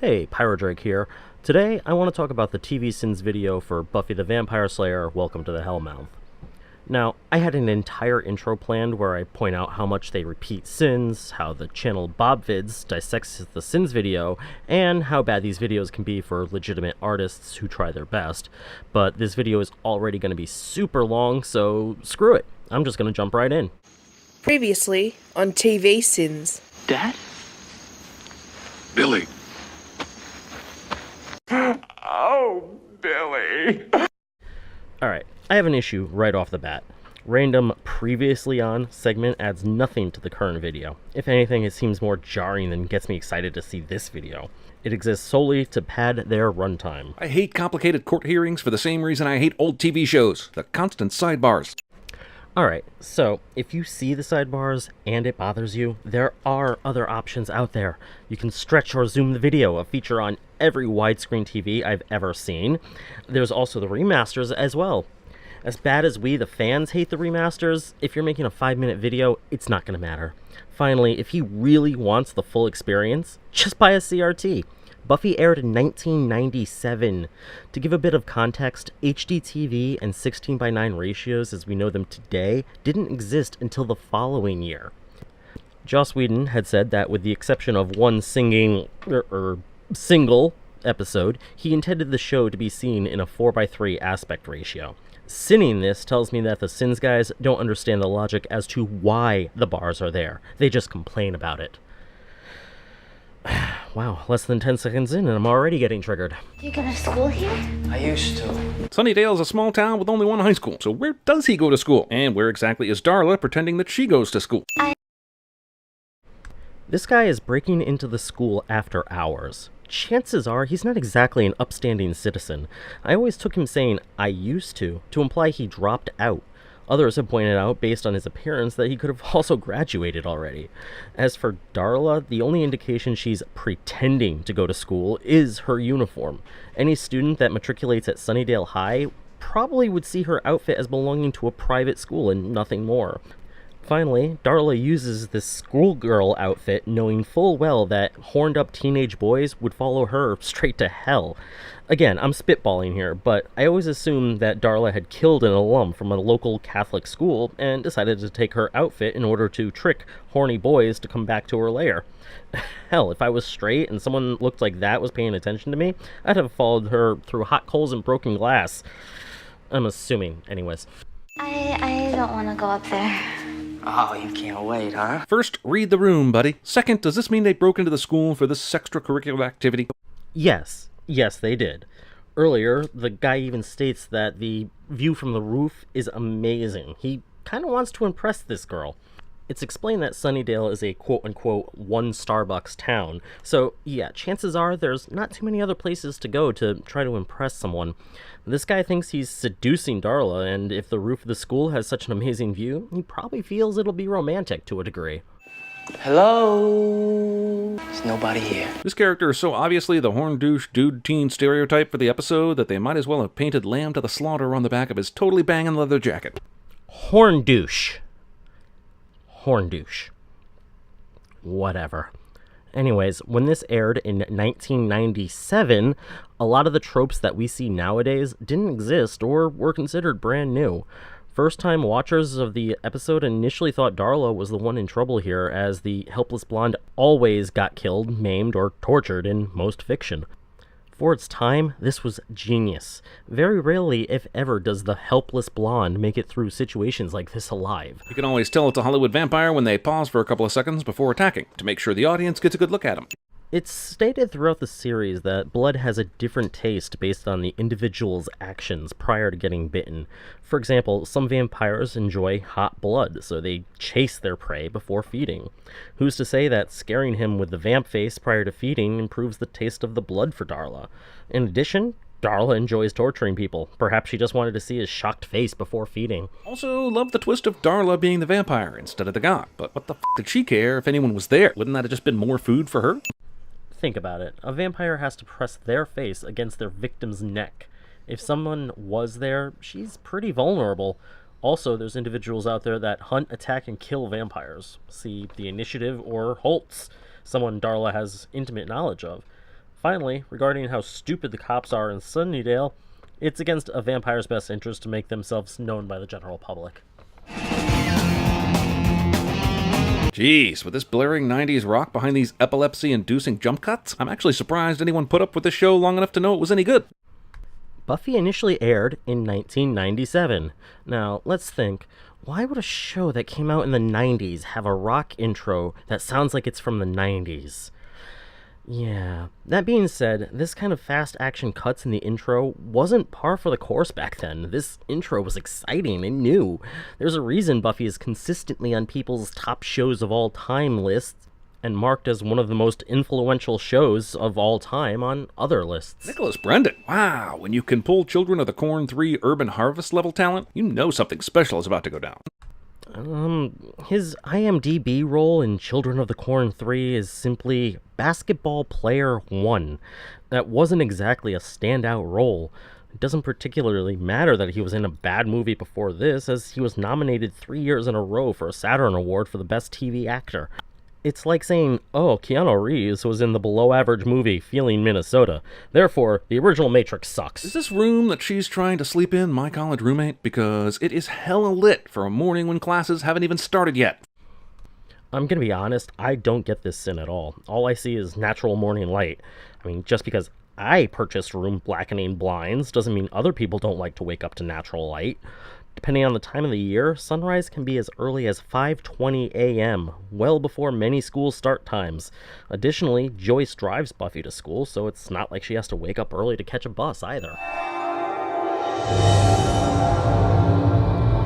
Hey, Pyrodrake here. Today, I want to talk about the TV Sins video for Buffy the Vampire Slayer, Welcome to the Hellmouth. Now, I had an entire intro planned where I point out how much they repeat sins, how the channel BobVids dissects the Sins video, and how bad these videos can be for legitimate artists who try their best. But this video is already going to be super long, so screw it. I'm just going to jump right in. Previously on TV Sins. Dad? Billy. Oh, Billy. Alright, I have an issue right off the bat. Random previously on segment adds nothing to the current video. If anything, it seems more jarring than gets me excited to see this video. It exists solely to pad their runtime. I hate complicated court hearings for the same reason I hate old TV shows. The constant sidebars. Alright, so if you see the sidebars and it bothers you, there are other options out there. You can stretch or zoom the video, a feature on every widescreen TV I've ever seen. There's also the remasters as well. As bad as we, the fans, hate the remasters, if you're making a 5-minute video, it's not going to matter. Finally, if he really wants the full experience, just buy a CRT. Buffy aired in 1997. To give a bit of context, HDTV and 16:9 ratios as we know them today didn't exist until the following year. Joss Whedon had said that with the exception of one single episode, he intended the show to be seen in a 4:3 aspect ratio. Sinning this tells me that the SinsGuys don't understand the logic as to why the bars are there. They just complain about it. Wow, less than 10 seconds in and I'm already getting triggered. Do you go to school here? I used to. Sunnydale is a small town with only one high school, so where does he go to school? And where exactly is Darla pretending that she goes to school? This guy is breaking into the school after hours. Chances are he's not exactly an upstanding citizen. I always took him saying, "I used to imply he dropped out. Others have pointed out, based on his appearance, that he could have also graduated already. As for Darla, the only indication she's pretending to go to school is her uniform. Any student that matriculates at Sunnydale High probably would see her outfit as belonging to a private school and nothing more. Finally, Darla uses this schoolgirl outfit knowing full well that horned-up teenage boys would follow her straight to hell. Again, I'm spitballing here, but I always assumed that Darla had killed an alum from a local Catholic school and decided to take her outfit in order to trick horny boys to come back to her lair. Hell, if I was straight and someone looked like that was paying attention to me, I'd have followed her through hot coals and broken glass. I'm assuming, anyways. I don't want to go up there. Oh, you can't wait, huh? First, read the room, buddy. Second, does this mean they broke into the school for this extracurricular activity? Yes, they did. Earlier, the guy even states that the view from the roof is amazing. He kind of wants to impress this girl. It's explained that Sunnydale is a quote-unquote one Starbucks town, so yeah, chances are there's not too many other places to go to try to impress someone. This guy thinks he's seducing Darla, and if the roof of the school has such an amazing view, he probably feels it'll be romantic to a degree. Hello? There's nobody here. This character is so obviously the horn douche dude teen stereotype for the episode that they might as well have painted Lamb to the Slaughter on the back of his totally banging leather jacket. Horn douche. Whatever. Anyways, when this aired in 1997, a lot of the tropes that we see nowadays didn't exist or were considered brand new. First-time watchers of the episode initially thought Darla was the one in trouble here, as the helpless blonde always got killed, maimed, or tortured in most fiction. For its time, this was genius. Very rarely, if ever, does the helpless blonde make it through situations like this alive. You can always tell it's a Hollywood vampire when they pause for a couple of seconds before attacking, to make sure the audience gets a good look at him. It's stated throughout the series that blood has a different taste based on the individual's actions prior to getting bitten. For example, some vampires enjoy hot blood, so they chase their prey before feeding. Who's to say that scaring him with the vamp face prior to feeding improves the taste of the blood for Darla? In addition, Darla enjoys torturing people. Perhaps she just wanted to see his shocked face before feeding. Also, love the twist of Darla being the vampire instead of the god. But what the f*** did she care if anyone was there? Wouldn't that have just been more food for her? Think about it. A vampire has to press their face against their victim's neck. If someone was there, she's pretty vulnerable. Also, there's individuals out there that hunt, attack, and kill vampires. See The Initiative or Holtz, someone Darla has intimate knowledge of. Finally, regarding how stupid the cops are in Sunnydale, it's against a vampire's best interest to make themselves known by the general public. Jeez, with this blaring 90s rock behind these epilepsy-inducing jump cuts, I'm actually surprised anyone put up with this show long enough to know it was any good. Buffy initially aired in 1997. Now, let's think. Why would a show that came out in the 90s have a rock intro that sounds like it's from the 90s? Yeah. That being said, this kind of fast action cuts in the intro wasn't par for the course back then. This intro was exciting and new. There's a reason Buffy is consistently on people's top shows of all time lists and marked as one of the most influential shows of all time on other lists. Nicholas Brendan. Wow, when you can pull Children of the Corn 3 Urban Harvest level talent, you know something special is about to go down. His IMDb role in Children of the Corn 3 is simply Basketball Player 1. That wasn't exactly a standout role. It doesn't particularly matter that he was in a bad movie before this, as he was nominated 3 years in a row for a Saturn Award for the Best TV Actor. It's like saying, oh, Keanu Reeves was in the below-average movie Feeling Minnesota. Therefore, the original Matrix sucks. Is this room that she's trying to sleep in my college roommate? Because it is hella lit for a morning when classes haven't even started yet. I'm gonna be honest, I don't get this sin at all. All I see is natural morning light. I mean, just because I purchased room blackening blinds doesn't mean other people don't like to wake up to natural light. Depending on the time of the year, sunrise can be as early as 5:20 a.m., well before many school start times. Additionally, Joyce drives Buffy to school, so it's not like she has to wake up early to catch a bus either.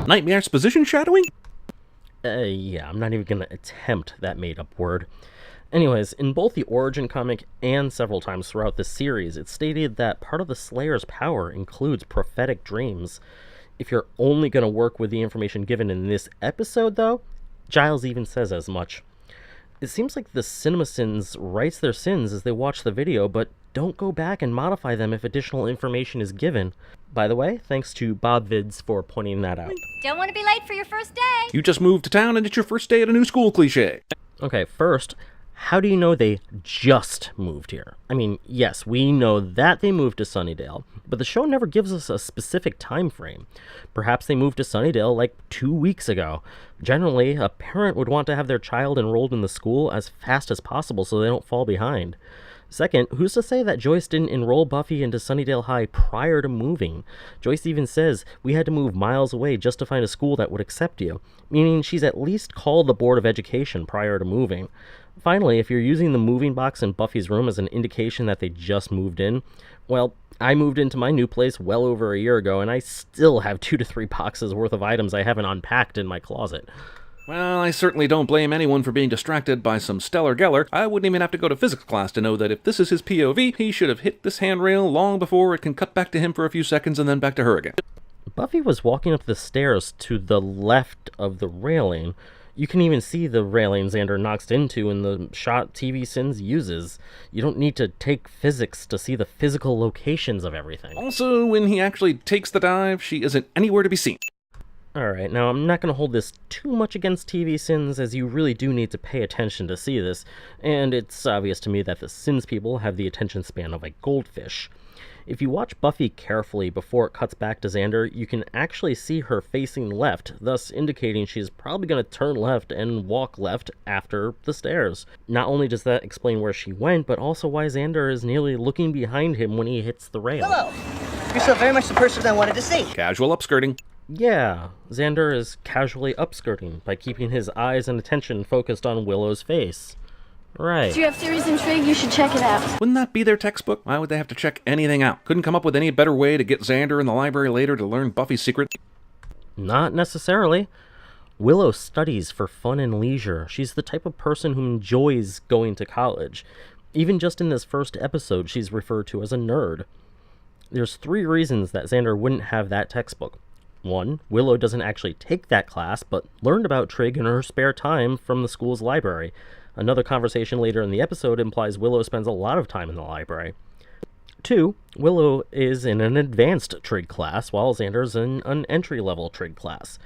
Nightmare exposition shadowing? Yeah, I'm not even gonna attempt that made-up word. Anyways, in both the origin comic and several times throughout the series, it's stated that part of the Slayer's power includes prophetic dreams. If you're only going to work with the information given in this episode, though, Giles even says as much. It seems like the CinemaSins writes their sins as they watch the video, but don't go back and modify them if additional information is given. By the way, thanks to Bob Vids for pointing that out. Don't want to be late for your first day. You just moved to town and it's your first day at a new school cliche. Okay, first, how do you know they just moved here? I mean, yes, we know that they moved to Sunnydale, but the show never gives us a specific time frame. Perhaps they moved to Sunnydale like 2 weeks ago. Generally, a parent would want to have their child enrolled in the school as fast as possible so they don't fall behind. Second, who's to say that Joyce didn't enroll Buffy into Sunnydale High prior to moving? Joyce even says we had to move miles away just to find a school that would accept you, meaning she's at least called the Board of Education prior to moving. Finally, if you're using the moving box in Buffy's room as an indication that they just moved in, well, I moved into my new place well over a year ago, and I still have 2 to 3 boxes worth of items I haven't unpacked in my closet. Well, I certainly don't blame anyone for being distracted by some stellar Geller. I wouldn't even have to go to physics class to know that if this is his POV, he should have hit this handrail long before it can cut back to him for a few seconds and then back to her again. Buffy was walking up the stairs to the left of the railing. You can even see the railing Xander knocks into in the shot TVSins uses. You don't need to take physics to see the physical locations of everything. Also, when he actually takes the dive, she isn't anywhere to be seen. Alright, now I'm not going to hold this too much against TVSins, as you really do need to pay attention to see this, and it's obvious to me that the Sins people have the attention span of a goldfish. If you watch Buffy carefully before it cuts back to Xander, you can actually see her facing left, thus indicating she's probably going to turn left and walk left after the stairs. Not only does that explain where she went, but also why Xander is nearly looking behind him when he hits the rail. Hello! You're so very much the person I wanted to see. Casual upskirting. Yeah, Xander is casually upskirting by keeping his eyes and attention focused on Willow's face. Right. Do you have theories in Trig? You should check it out. Wouldn't that be their textbook? Why would they have to check anything out? Couldn't come up with any better way to get Xander in the library later to learn Buffy's secret? Not necessarily. Willow studies for fun and leisure. She's the type of person who enjoys going to college. Even just in this first episode, she's referred to as a nerd. There's 3 reasons that Xander wouldn't have that textbook. 1, Willow doesn't actually take that class, but learned about Trig in her spare time from the school's library. Another conversation later in the episode implies Willow spends a lot of time in the library. 2, Willow is in an advanced Trig class, while Xander's in an entry-level Trig class.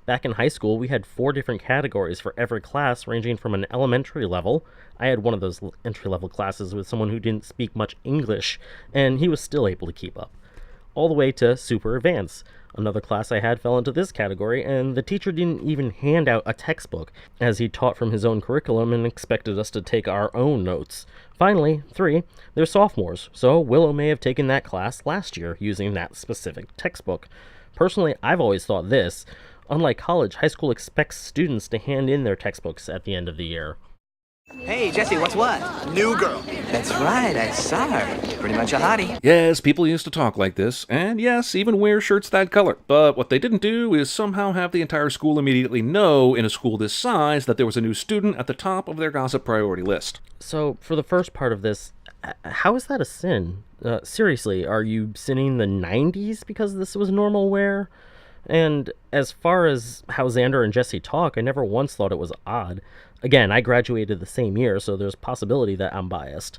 Back in high school, we had 4 different categories for every class, ranging from an elementary level. I had one of those entry-level classes with someone who didn't speak much English, and he was still able to keep up, all the way to super advanced. Another class I had fell into this category, and the teacher didn't even hand out a textbook, as he taught from his own curriculum and expected us to take our own notes. Finally, 3, they're sophomores, so Willow may have taken that class last year using that specific textbook. Personally, I've always thought this: unlike college, high school expects students to hand in their textbooks at the end of the year. Hey, Jesse, what's what? New girl. That's right, I saw her. Pretty much a hottie. Yes, people used to talk like this, and yes, even wear shirts that color. But what they didn't do is somehow have the entire school immediately know, in a school this size, that there was a new student at the top of their gossip priority list. So, for the first part of this, how is that a sin? Seriously, are you sinning the 90s because this was normal wear? And as far as how Xander and Jesse talk, I never once thought it was odd. Again, I graduated the same year, so there's possibility that I'm biased.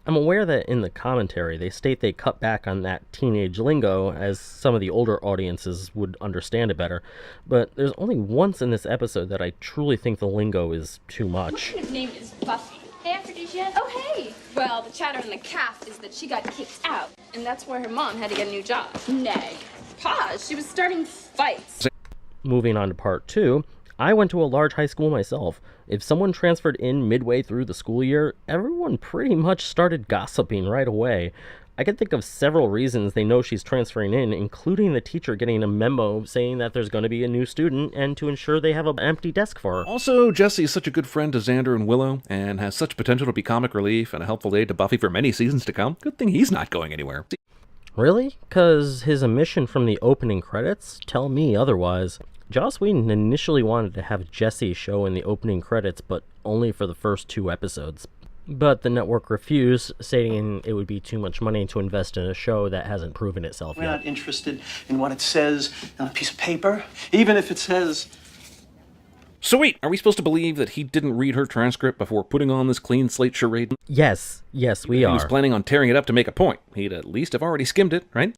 I'm aware that in the commentary they state they cut back on that teenage lingo, as some of the older audiences would understand it better, but there's only once in this episode that I truly think the lingo is too much. Her name is Buffy. Hey, Aphrodisiac. Oh, hey. Well, the chatter in the calf is that she got kicked out, and that's why her mom had to get a new job. Nay. Pause. She was starting fights. Moving on to part 2, I went to a large high school myself. If someone transferred in midway through the school year, everyone pretty much started gossiping right away. I can think of several reasons they know she's transferring in, including the teacher getting a memo saying that there's going to be a new student and to ensure they have an empty desk for her. Also, Jesse is such a good friend to Xander and Willow, and has such potential to be comic relief and a helpful aid to Buffy for many seasons to come. Good thing he's not going anywhere. Really? 'Cause his omission from the opening credits tell me otherwise. Joss Whedon initially wanted to have Jesse show in the opening credits, but only for the first 2 episodes. But the network refused, stating it would be too much money to invest in a show that hasn't proven itself We're yet. not interested in what it says on a piece of paper, even if it says... So wait, are we supposed to believe that he didn't read her transcript before putting on this clean slate charade? Yes, we are. He was planning on tearing it up to make a point. He'd at least have already skimmed it, right?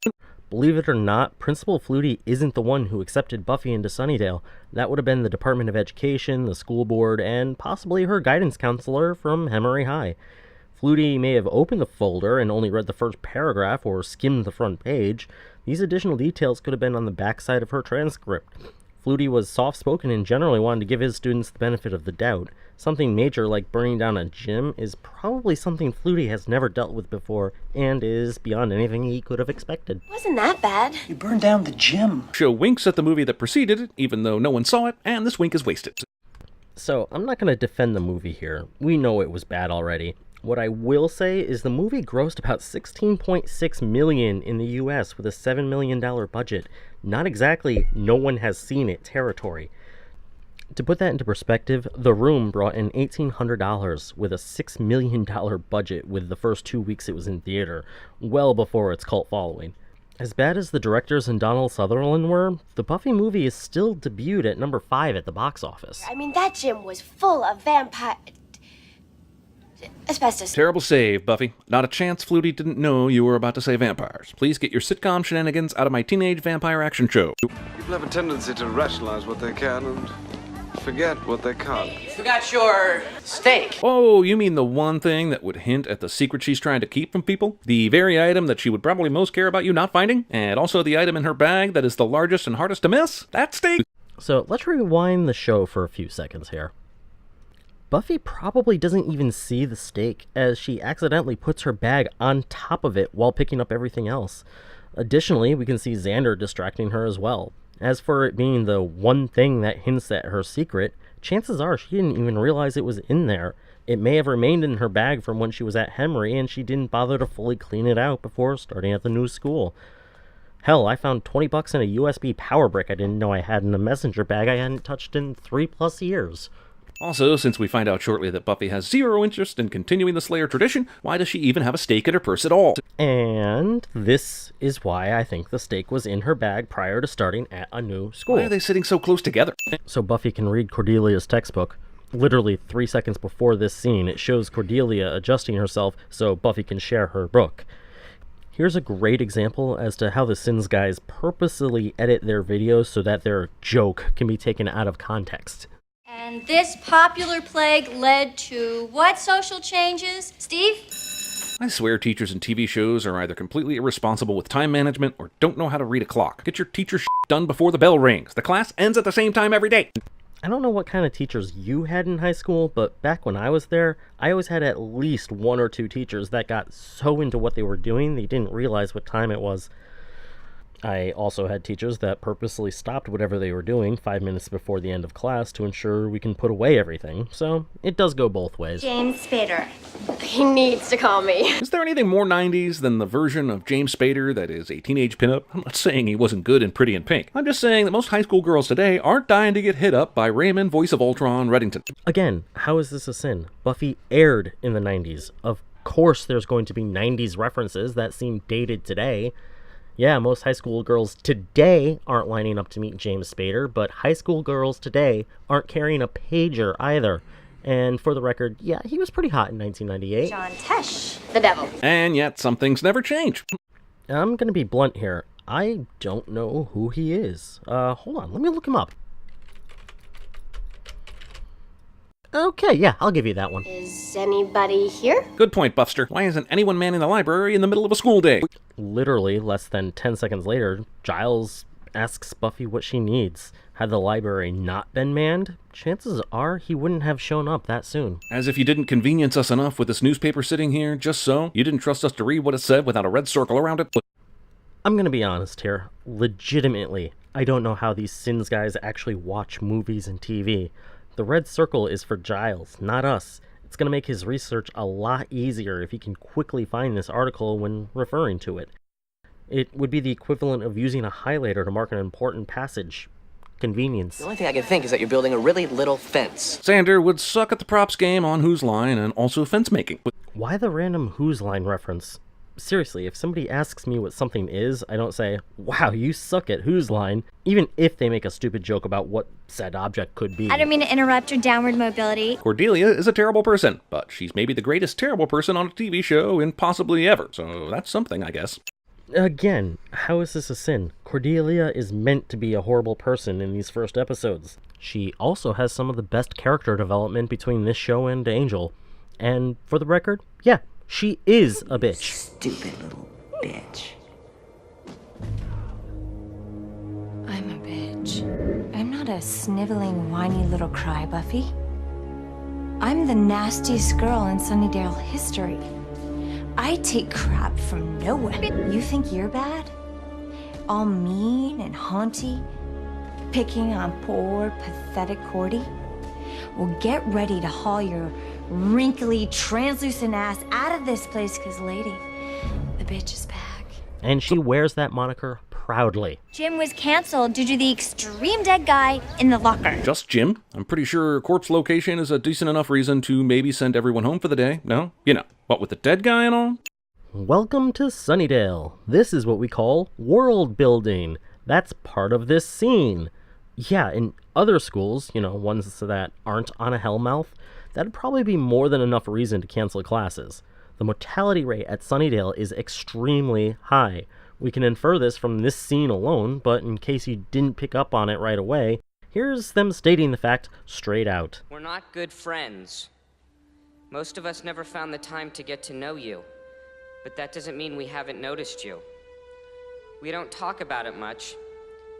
Believe it or not, Principal Flutie isn't the one who accepted Buffy into Sunnydale. That would have been the Department of Education, the school board, and possibly her guidance counselor from Hemery High. Flutie may have opened the folder and only read the first paragraph or skimmed the front page. These additional details could have been on the backside of her transcript. Flutie was soft-spoken and generally wanted to give his students the benefit of the doubt. Something major like burning down a gym is probably something Flutie has never dealt with before, and is beyond anything he could have expected. Wasn't that bad? You burned down the gym. Show winks at the movie that preceded it, even though no one saw it, and this wink is wasted. So, I'm not going to defend the movie here. We know it was bad already. What I will say is the movie grossed about $16.6 million in the US with a $7 million budget. Not exactly no one has seen it territory. To put that into perspective, The Room brought in $1,800 with a $6 million budget with the first 2 weeks it was in theater, well before its cult following. As bad as the directors and Donald Sutherland were, the Buffy movie is still debuted at number 5 at the box office. I mean, that gym was full of vampire... asbestos. Terrible save, Buffy. Not a chance Flutie didn't know you were about to say vampires. Please get your sitcom shenanigans out of my teenage vampire action show. People have a tendency to rationalize what they can and forget what they can't. Forgot your steak. Oh, you mean the one thing that would hint at the secret she's trying to keep from people? The very item that she would probably most care about you not finding? And also the item in her bag that is the largest and hardest to miss? That steak! So let's rewind the show for a few seconds here. Buffy probably doesn't even see the steak, as she accidentally puts her bag on top of it while picking up everything else. Additionally, we can see Xander distracting her as well. As for it being the one thing that hints at her secret, chances are she didn't even realize it was in there. It may have remained in her bag from when she was at Hemery, and she didn't bother to fully clean it out before starting at the new school. Hell, I found $20 in a USB power brick I didn't know I had in a messenger bag I hadn't touched in 3+ years. Also, since we find out shortly that Buffy has zero interest in continuing the Slayer tradition, why does she even have a steak in her purse at all? And this is why I think the steak was in her bag prior to starting at a new school. Why are they sitting so close together? So Buffy can read Cordelia's textbook. Literally 3 seconds before this scene, it shows Cordelia adjusting herself so Buffy can share her book. Here's a great example as to how the SinsGuys purposely edit their videos so that their joke can be taken out of context. And this popular plague led to what social changes? Steve? I swear teachers in TV shows are either completely irresponsible with time management or don't know how to read a clock. Get your teacher done before the bell rings. The class ends at the same time every day. I don't know what kind of teachers you had in high school, but back when I was there, I always had at least 1 or 2 teachers that got so into what they were doing they didn't realize what time it was. I also had teachers that purposely stopped whatever they were doing 5 minutes before the end of class to ensure we can put away everything, so it does go both ways. James Spader. He needs to call me. Is there anything more 90s than the version of James Spader that is a teenage pinup? I'm not saying he wasn't good in Pretty in Pink. I'm just saying that most high school girls today aren't dying to get hit up by Raymond, voice of Ultron, Reddington. Again, how is this a sin? Buffy aired in the 90s. Of course there's going to be 90s references that seem dated today. Yeah, most high school girls today aren't lining up to meet James Spader, but high school girls today aren't carrying a pager either. And for the record, yeah, he was pretty hot in 1998. John Tesh, the devil. And yet, some things never change. I'm gonna be blunt here. I don't know who he is. Hold on, let me look him up. Okay, yeah, I'll give you that one. Is anybody here? Good point, Buffster. Why isn't anyone manning the library in the middle of a school day? Literally, less than 10 seconds later, Giles asks Buffy what she needs. Had the library not been manned, chances are he wouldn't have shown up that soon. As if you didn't convenience us enough with this newspaper sitting here, just so. You didn't trust us to read what it said without a red circle around it. I'm gonna be honest here. Legitimately, I don't know how these SinsGuys actually watch movies and TV. The red circle is for Giles, not us. It's going to make his research a lot easier if he can quickly find this article when referring to it. It would be the equivalent of using a highlighter to mark an important passage. Convenience. The only thing I can think is that you're building a really little fence. Sander would suck at the props game on Whose Line and also fence making. Why the random Whose Line reference? Seriously, if somebody asks me what something is, I don't say, wow, you suck at Whose Line, even if they make a stupid joke about what said object could be. I don't mean to interrupt your downward mobility. Cordelia is a terrible person, but she's maybe the greatest terrible person on a TV show in possibly ever, so that's something, I guess. Again, how is this a sin? Cordelia is meant to be a horrible person in these first episodes. She also has some of the best character development between this show and Angel. And for the record, yeah, she is a bitch. Stupid little bitch. I'm a bitch. I'm not a sniveling, whiny little cry, Buffy. I'm the nastiest girl in Sunnydale history. I take crap from no one. You think you're bad? All mean and haunty? Picking on poor, pathetic Cordy? Well, get ready to haul your wrinkly, translucent ass out of this place, because, lady, the bitch is back. And she wears that moniker proudly. Jim was canceled due to the extreme dead guy in the locker. Just Jim? I'm pretty sure corpse location is a decent enough reason to maybe send everyone home for the day, no? You know, what with the dead guy and all? Welcome to Sunnydale. This is what we call world building. That's part of this scene. Yeah, in other schools, you know, ones that aren't on a Hellmouth, that'd probably be more than enough reason to cancel classes. The mortality rate at Sunnydale is extremely high. We can infer this from this scene alone, but in case you didn't pick up on it right away, here's them stating the fact straight out. We're not good friends. Most of us never found the time to get to know you, but that doesn't mean we haven't noticed you. We don't talk about it much,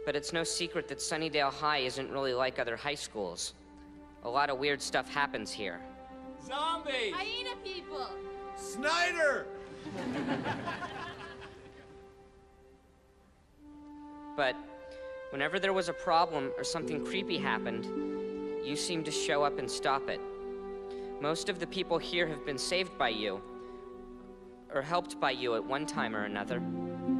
but it's no secret that Sunnydale High isn't really like other high schools. A lot of weird stuff happens here. Zombies! Hyena people! Snyder! But whenever there was a problem or something creepy happened, you seemed to show up and stop it. Most of the people here have been saved by you, or helped by you at one time or another.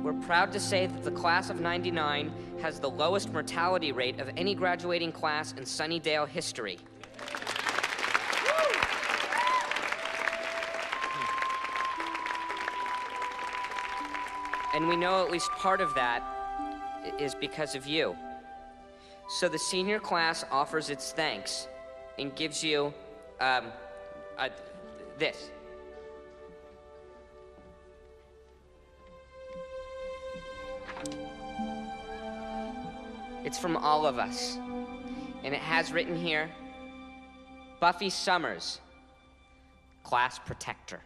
We're proud to say that the class of '99 has the lowest mortality rate of any graduating class in Sunnydale history. And we know at least part of that is because of you. So the senior class offers its thanks and gives you, this. It's from all of us. And it has written here, Buffy Summers, class protector.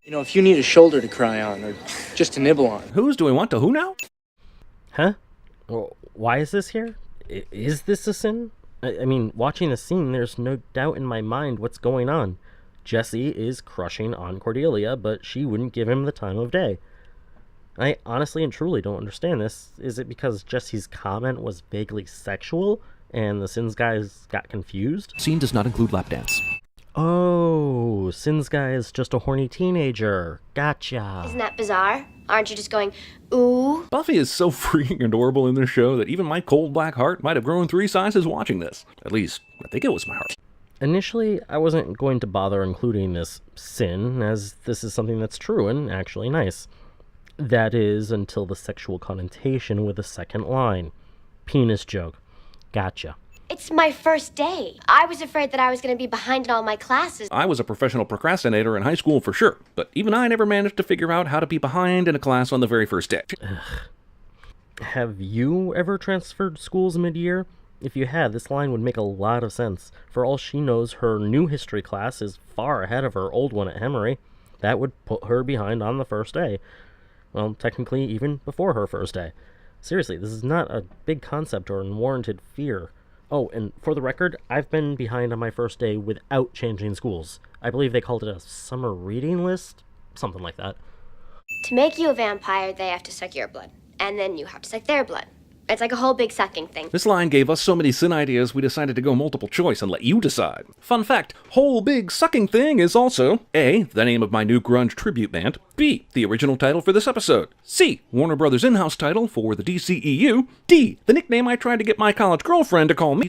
You know, if you need a shoulder to cry on, or just to nibble on. Who's doing what to who now? Huh? Well, why is this here? Is this a sin? I mean, watching the scene, there's no doubt in my mind what's going on. Jesse is crushing on Cordelia, but she wouldn't give him the time of day. I honestly and truly don't understand this. Is it because Jesse's comment was vaguely sexual, and the SinsGuys got confused? Scene does not include lap dance. Oh, SinsGuy is just a horny teenager. Gotcha. Isn't that bizarre? Aren't you just going, ooh? Buffy is so freaking adorable in this show that even my cold black heart might have grown 3 sizes watching this. At least, I think it was my heart. Initially, I wasn't going to bother including this sin, as this is something that's true and actually nice. That is, until the sexual connotation with the second line. Penis joke. Gotcha. It's my first day. I was afraid that I was going to be behind in all my classes. I was a professional procrastinator in high school for sure, but even I never managed to figure out how to be behind in a class on the very first day. Have you ever transferred schools mid-year? If you had, this line would make a lot of sense. For all she knows, her new history class is far ahead of her old one at Hemery. That would put her behind on the first day. Well, technically, even before her first day. Seriously, this is not a big concept or unwarranted fear. Oh, and for the record, I've been behind on my first day without changing schools. I believe they called it a summer reading list? Something like that. To make you a vampire, they have to suck your blood. And then you have to suck their blood. It's like a whole big sucking thing. This line gave us so many sin ideas we decided to go multiple choice and let you decide. Fun fact, whole big sucking thing is also A, the name of my new grunge tribute band, B, the original title for this episode, C, Warner Brothers' in-house title for the DCEU, D, the nickname I tried to get my college girlfriend to call me.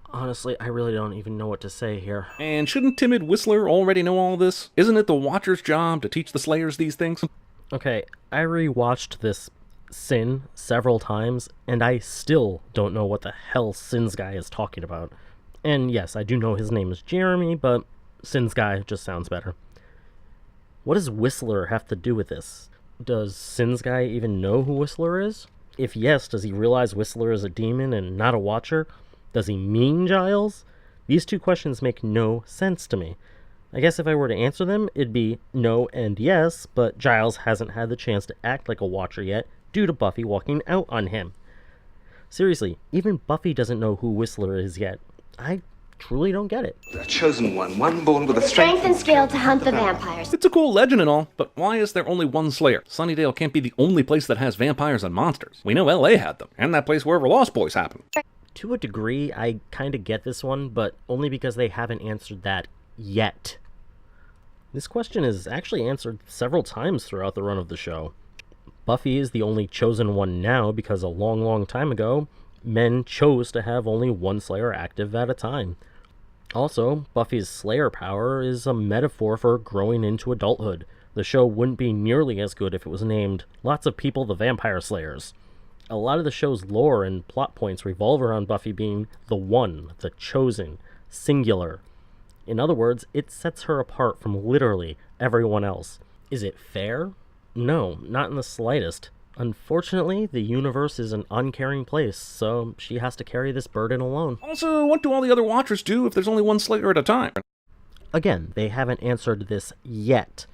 Honestly, I really don't even know what to say here. And shouldn't timid Whistler already know all this? Isn't it the Watcher's job to teach the Slayers these things? Okay, I rewatched this sin several times, and I still don't know what the hell SinsGuy is talking about. And yes, I do know his name is Jeremy, but SinsGuy just sounds better. What does Whistler have to do with this? Does SinsGuy even know who Whistler is? If yes, does he realize Whistler is a demon and not a Watcher? Does he mean Giles? These two questions make no sense to me. I guess if I were to answer them, it'd be no and yes, but Giles hasn't had the chance to act like a Watcher yet due to Buffy walking out on him. Seriously, even Buffy doesn't know who Whistler is yet. I truly don't get it. The chosen one born with a Strength and skill to hunt the vampires. It's a cool legend and all, but why is there only one Slayer? Sunnydale can't be the only place that has vampires and monsters. We know LA had them, and that place wherever Lost Boys happened. To a degree, I kind of get this one, but only because they haven't answered that yet. This question is actually answered several times throughout the run of the show. Buffy is the only chosen one now because a long, long time ago, men chose to have only one Slayer active at a time. Also, Buffy's Slayer power is a metaphor for growing into adulthood. The show wouldn't be nearly as good if it was named Lots of People the Vampire Slayers. A lot of the show's lore and plot points revolve around Buffy being the one, the chosen, singular. In other words, it sets her apart from literally everyone else. Is it fair? No, not in the slightest. Unfortunately, the universe is an uncaring place, so she has to carry this burden alone. Also, what do all the other Watchers do if there's only one Slayer at a time? Again, they haven't answered this yet.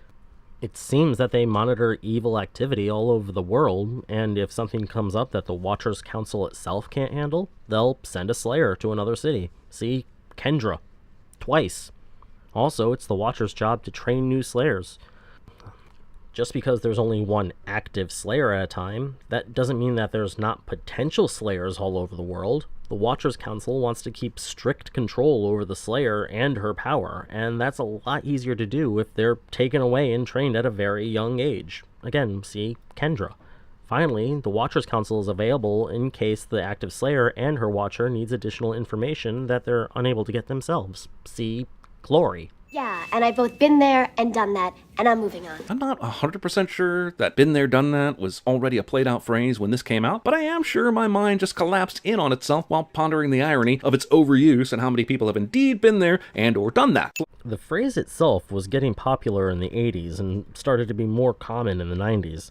It seems that they monitor evil activity all over the world, and if something comes up that the Watchers Council itself can't handle, they'll send a Slayer to another city. See Kendra. Twice. Also, it's the Watcher's job to train new Slayers. Just because there's only one active Slayer at a time, that doesn't mean that there's not potential Slayers all over the world. The Watchers Council wants to keep strict control over the Slayer and her power, and that's a lot easier to do if they're taken away and trained at a very young age. Again, see Kendra. Finally, the Watchers Council is available in case the active Slayer and her Watcher needs additional information that they're unable to get themselves. See Glory. Yeah, and I've both been there and done that, and I'm moving on. I'm not 100% sure that "been there, done that" was already a played-out phrase when this came out, but I am sure my mind just collapsed in on itself while pondering the irony of its overuse and how many people have indeed been there and or done that. The phrase itself was getting popular in the 80s and started to be more common in the 90s.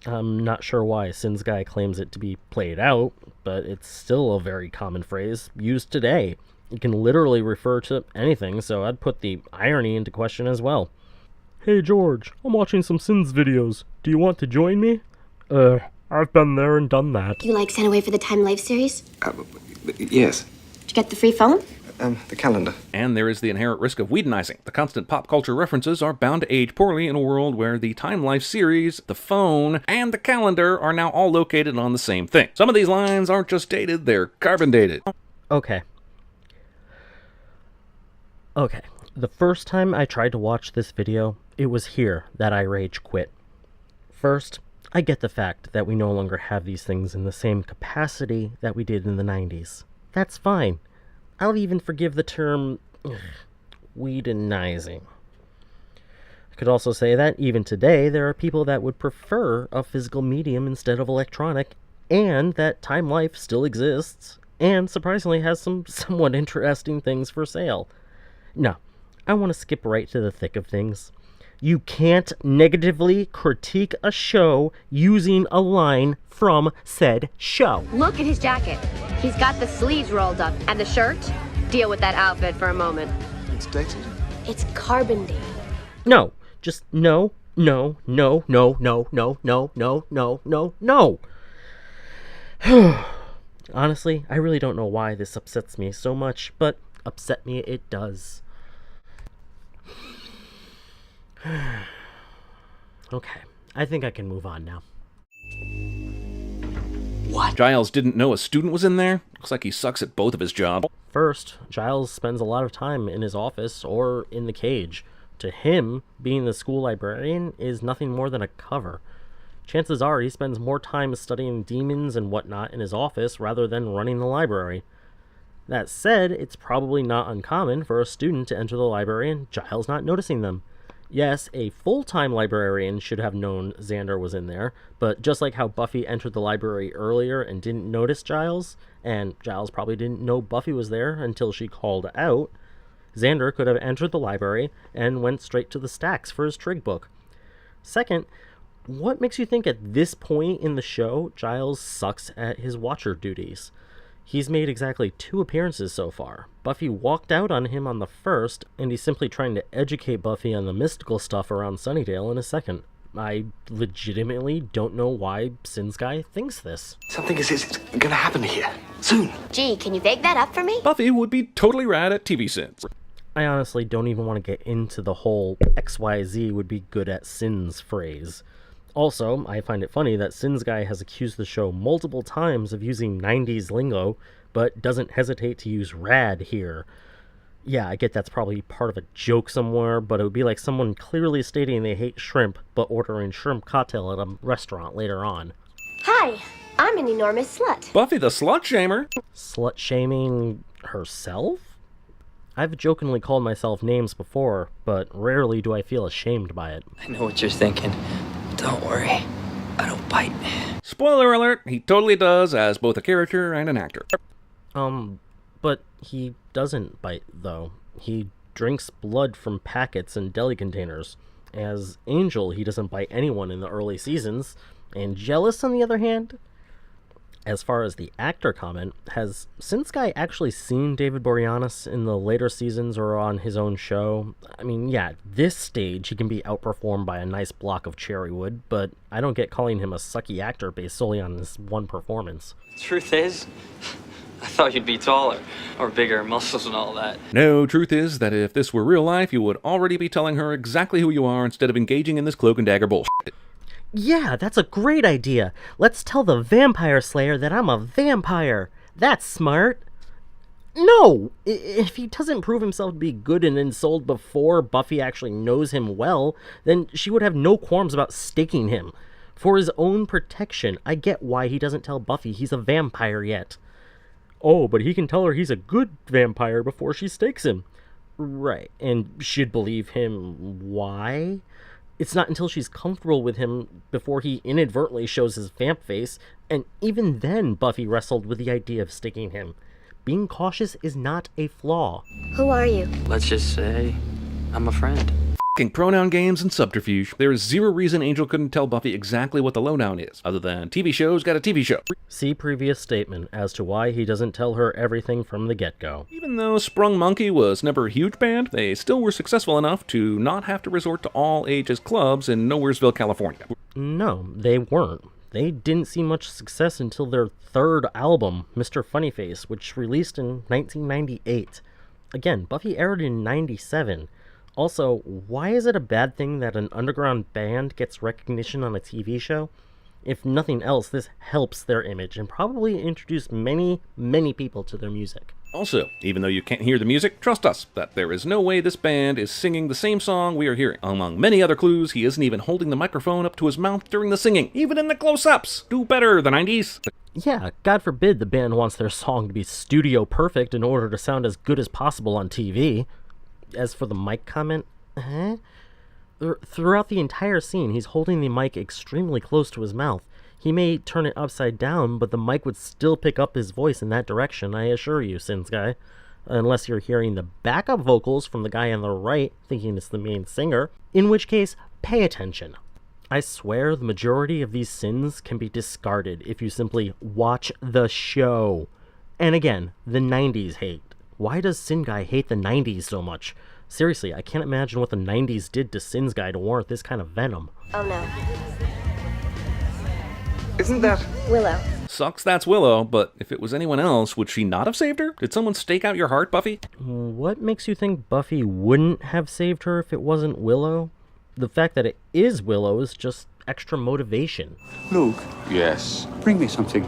I'm not sure why SinsGuy claims it to be played out, but it's still a very common phrase used today. It can literally refer to anything, so I'd put the irony into question as well. Hey George, I'm watching some Sins videos. Do you want to join me? I've been there and done that. You like Sent Away for the Time Life series? Yes. Did you get the free phone? The calendar. And there is the inherent risk of Whedonizing. The constant pop culture references are bound to age poorly in a world where the Time Life series, the phone, and the calendar are now all located on the same thing. Some of these lines aren't just dated, they're carbon dated. Okay, the first time I tried to watch this video, it was here that I rage quit. First, I get the fact that we no longer have these things in the same capacity that we did in the 90s. That's fine. I'll even forgive the term Whedonizing. I could also say that even today there are people that would prefer a physical medium instead of electronic, and that Time Life still exists, and surprisingly has some somewhat interesting things for sale. No, I want to skip right to the thick of things. You can't negatively critique a show using a line from said show. Look at his jacket. He's got the sleeves rolled up. And the shirt? Deal with that outfit for a moment. It's dated. It's carbon dated. No, just no. Honestly, I really don't know why this upsets me so much, but upset me it does. Okay, I think I can move on now. What? Giles didn't know a student was in there? Looks like he sucks at both of his jobs. First, Giles spends a lot of time in his office or in the cage. To him, being the school librarian is nothing more than a cover. Chances are he spends more time studying demons and whatnot in his office rather than running the library. That said, it's probably not uncommon for a student to enter the library and Giles not noticing them. Yes, a full-time librarian should have known Xander was in there, but just like how Buffy entered the library earlier and didn't notice Giles, and Giles probably didn't know Buffy was there until she called out, Xander could have entered the library and went straight to the stacks for his trig book. Second, what makes you think at this point in the show Giles sucks at his watcher duties? He's made exactly 2 appearances so far. Buffy walked out on him on the first, and he's simply trying to educate Buffy on the mystical stuff around Sunnydale in a second. I legitimately don't know why SinsGuy thinks this. Something is gonna happen here. Soon. Gee, can you bake that up for me? Buffy would be totally rad at TV Sins. I honestly don't even want to get into the whole XYZ would be good at Sins phrase. Also, I find it funny that SinsGuy has accused the show multiple times of using 90s lingo, but doesn't hesitate to use rad here. Yeah, I get that's probably part of a joke somewhere, but it would be like someone clearly stating they hate shrimp, but ordering shrimp cocktail at a restaurant later on. Hi, I'm an enormous slut. Buffy the slut shamer. Slut shaming herself? I've jokingly called myself names before, but rarely do I feel ashamed by it. I know what you're thinking. Don't worry, I don't bite. Spoiler alert, he totally does as both a character and an actor. But he doesn't bite, though. He drinks blood from packets and deli containers. As Angel, he doesn't bite anyone in the early seasons. And Jealous, on the other hand? As far as the actor comment, has SinsGuy actually seen David Boreanaz in the later seasons or on his own show? I mean, yeah, at this stage he can be outperformed by a nice block of cherrywood, but I don't get calling him a sucky actor based solely on this one performance. Truth is, I thought you'd be taller, or bigger muscles and all that. No, truth is that if this were real life, you would already be telling her exactly who you are instead of engaging in this cloak and dagger bullshit. Yeah, that's a great idea. Let's tell the vampire slayer that I'm a vampire. That's smart. No! If he doesn't prove himself to be good and ensouled before Buffy actually knows him well, then she would have no qualms about staking him. For his own protection, I get why he doesn't tell Buffy he's a vampire yet. Oh, but he can tell her he's a good vampire before she stakes him. Right, and she'd believe him why? It's not until she's comfortable with him before he inadvertently shows his vamp face, and even then Buffy wrestled with the idea of staking him. Being cautious is not a flaw. Who are you? Let's just say I'm a friend. F***ing pronoun games and subterfuge. There is zero reason Angel couldn't tell Buffy exactly what the lowdown is, other than TV show's got a TV show. See previous statement as to why he doesn't tell her everything from the get-go. Even though Sprung Monkey was never a huge band, they still were successful enough to not have to resort to all-ages clubs in Nowheresville, California. No, they weren't. They didn't see much success until their third album, Mr. Funnyface, which released in 1998. Again, Buffy aired in 97. Also, why is it a bad thing that an underground band gets recognition on a TV show? If nothing else, this helps their image and probably introduce many, many people to their music. Also, even though you can't hear the music, trust us that there is no way this band is singing the same song we are hearing. Among many other clues, he isn't even holding the microphone up to his mouth during the singing, even in the close-ups. Do better, the 90s. Yeah, God forbid the band wants their song to be studio perfect in order to sound as good as possible on TV. As for the mic comment, throughout the entire scene, he's holding the mic extremely close to his mouth. He may turn it upside down, but the mic would still pick up his voice in that direction, I assure you, SinsGuy. Unless you're hearing the backup vocals from the guy on the right, thinking it's the main singer, in which case, pay attention. I swear the majority of these sins can be discarded if you simply watch the show. And again, the 90s hate. Why does SinsGuy hate the 90s so much? Seriously, I can't imagine what the 90s did to SinsGuy to warrant this kind of venom. Oh no. Isn't that Willow? Sucks that's Willow, but if it was anyone else, would she not have saved her? Did someone stake out your heart, Buffy? What makes you think Buffy wouldn't have saved her if it wasn't Willow? The fact that it is Willow is just extra motivation. Luke. Yes. Bring me something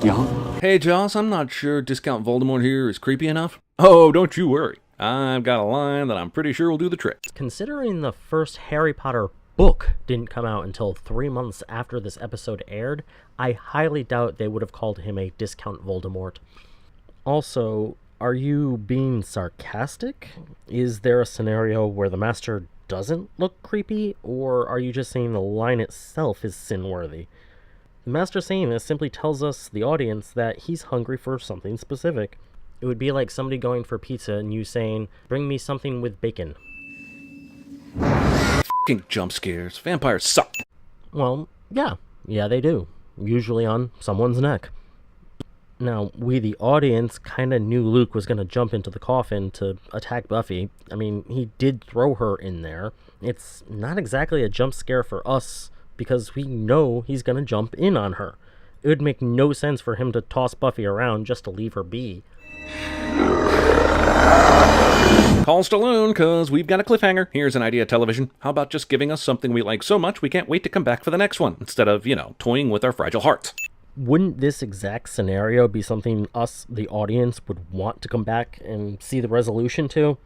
young. Hey, Joss, I'm not sure Discount Voldemort here is creepy enough. Oh, don't you worry. I've got a line that I'm pretty sure will do the trick. Considering the first Harry Potter book didn't come out until 3 months after this episode aired, I highly doubt they would have called him a Discount Voldemort. Also, are you being sarcastic? Is there a scenario where the Master doesn't look creepy, or are you just saying the line itself is sin-worthy? The Master saying this simply tells us, the audience, that he's hungry for something specific. It would be like somebody going for pizza and you saying, "Bring me something with bacon." F***ing jump scares. Vampires suck. Well, yeah they do. Usually on someone's neck. Now, we the audience kinda knew Luke was gonna jump into the coffin to attack Buffy. I mean, he did throw her in there. It's not exactly a jump scare for us, because we know he's gonna jump in on her. It would make no sense for him to toss Buffy around just to leave her be. Call Stallone, cause we've got a cliffhanger. Here's an idea, television. How about just giving us something we like so much we can't wait to come back for the next one, instead of, toying with our fragile hearts? Wouldn't this exact scenario be something us, the audience, would want to come back and see the resolution to?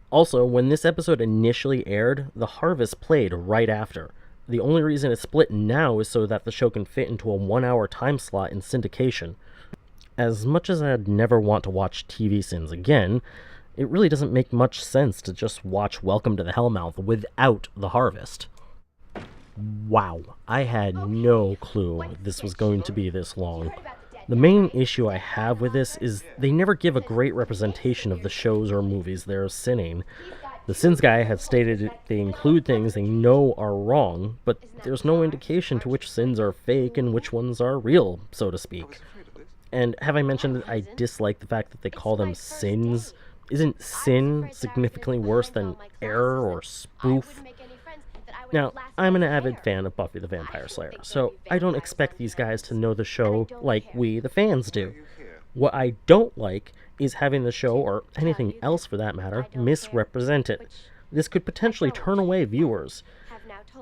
Also, when this episode initially aired, The Harvest played right after. The only reason it's split now is so that the show can fit into a 1-hour time slot in syndication. As much as I'd never want to watch TV Sins again, it really doesn't make much sense to just watch Welcome to the Hellmouth without The Harvest. Wow, I had no clue this was going to be this long. The main issue I have with this is they never give a great representation of the shows or movies they're sinning. The SinsGuy have stated they include things they know are wrong, but there's no indication to which sins are fake and which ones are real, so to speak. And have I mentioned that I dislike the fact that they call them sins? Isn't sin significantly worse than error or spoof? Now, I'm an avid fan of Buffy the Vampire Slayer, so I don't expect these guys to know the show like we, the fans, do. What I don't like is having the show, or anything else for that matter, misrepresented. This could potentially turn away viewers.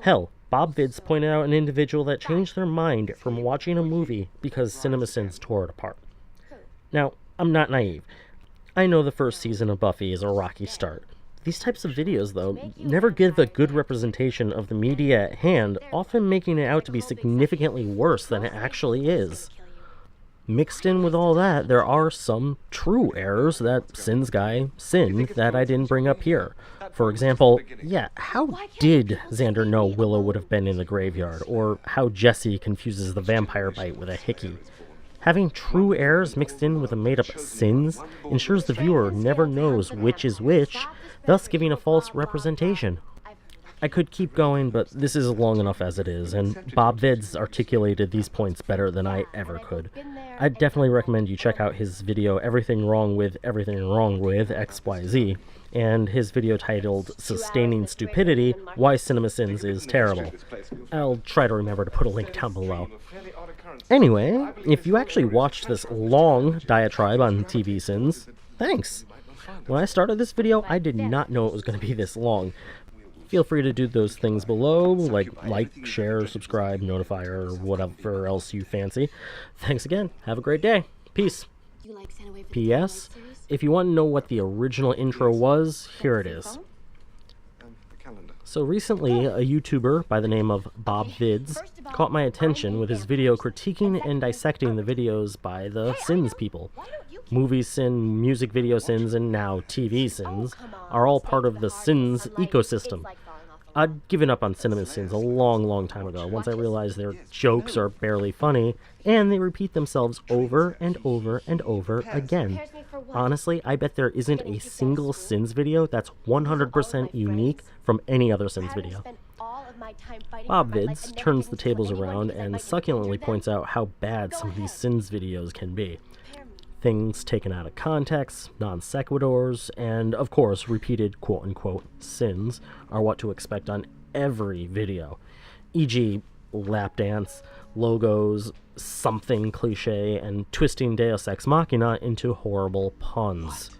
Hell, Bob Vids pointed out an individual that changed their mind from watching a movie because CinemaSins tore it apart. Now, I'm not naive. I know the first season of Buffy is a rocky start. These types of videos, though, never give a good representation of the media at hand, often making it out to be significantly worse than it actually is. Mixed in with all that, there are some true errors that SinsGuy sinned that I didn't bring up here. For example, how did Xander know Willow would have been in the graveyard, or how Jesse confuses the vampire bite with a hickey? Having true errors mixed in with a made-up sins ensures the viewer never knows which is which, thus giving a false representation. I could keep going, but this is long enough as it is, and Bob Vids articulated these points better than I ever could. I'd definitely recommend you check out his video Everything Wrong With XYZ, and his video titled Sustaining Stupidity, Why CinemaSins is Terrible. I'll try to remember to put a link down below. Anyway, if you actually watched this long diatribe on TV sins, thanks. When I started this video, I did not know it was going to be this long. Feel free to do those things below, like, share, subscribe, notify, or whatever else you fancy. Thanks again. Have a great day. Peace. P.S. If you want to know what the original intro was, here it is. So recently, a YouTuber by the name of Bob Vids caught my attention with his video critiquing and dissecting the videos by the Sins people. Movie sin, music video sins, and now TV sins are all part of the Sins ecosystem. I'd given up on CinemaSins a long time ago, once I realized their jokes are barely funny, and they repeat themselves over and over and over again. Honestly, I bet there isn't a single Sins video that's 100% unique from any other Sins video. Bob Vids turns the tables around and succulently points out how bad some of these Sins videos can be. Things taken out of context, non sequiturs, and of course repeated quote-unquote sins are what to expect on every video, e.g. lap dance, logos, something cliche, and twisting Deus Ex Machina into horrible puns.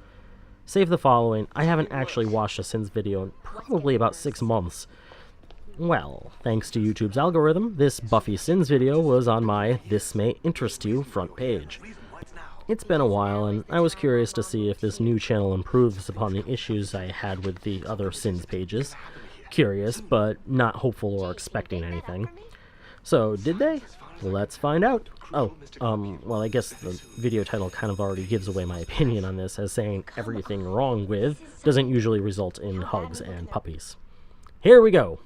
Save the following, I haven't actually watched a Sins video in probably about 6 months. Well, thanks to YouTube's algorithm, this Buffy Sins video was on my This May Interest You front page. It's been a while, and I was curious to see if this new channel improves upon the issues I had with the other Sins pages. Curious, but not hopeful or expecting anything. So, did they? Let's find out. Well, I guess the video title kind of already gives away my opinion on this, as saying everything wrong with doesn't usually result in hugs and puppies. Here we go.